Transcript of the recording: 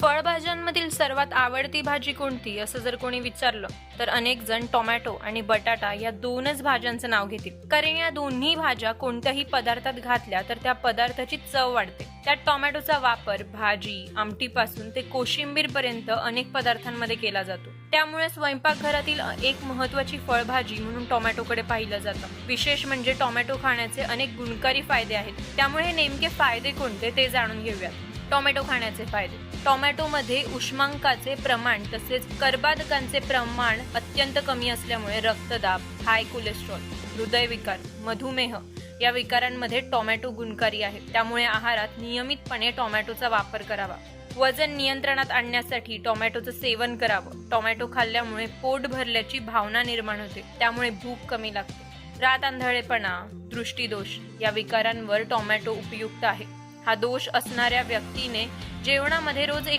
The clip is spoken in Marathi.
फळभाज्यांमधील सर्वात आवडती भाजी कोणती असं जर कोणी विचारलं तर अनेक जण टोमॅटो आणि बटाटा या दोनच भाज्यांचं नाव घेतील, कारण या दोन्ही भाज्या कोणत्याही पदार्थात घातल्या तर त्या पदार्थाची चव वाढते. त्यात टोमॅटोचा वापर भाजी, आमटीपासून ते कोशिंबीर पर्यंत अनेक पदार्थांमध्ये केला जातो. त्यामुळे स्वयंपाकघरातील एक महत्त्वाची फळभाजी म्हणून टोमॅटोकडे पाहिलं जातं. विशेष म्हणजे टोमॅटो खाण्याचे अनेक गुणकारी फायदे आहेत. त्यामुळे हे नेमके फायदे कोणते ते जाणून घेऊयात. टोमॅटो खाण्याचे फायदे. टोमॅटोमध्ये उष्मांकाचे प्रमाण तसेच कर्बोदकांचे प्रमाण अत्यंत कमी असल्यामुळे रक्तदाब, हाय कोलेस्ट्रॉल, हृदयविकार, मधुमेह या विकारांमध्ये टोमॅटो गुणकारी आहे. त्यामुळे आहारात नियमितपणे टोमॅटोचा वापर करावा. वजन नियंत्रणात आणण्यासाठी टोमॅटोचं सेवन करावं. टोमॅटो खाल्ल्यामुळे पोट भरल्याची भावना निर्माण होते, त्यामुळे भूक कमी लागते. रात आंधळेपणा, दृष्टीदोष या विकारांवर टोमॅटो उपयुक्त आहे. हा दोष असणाऱ्या व्यक्तीने जेवणामध्ये रोज एक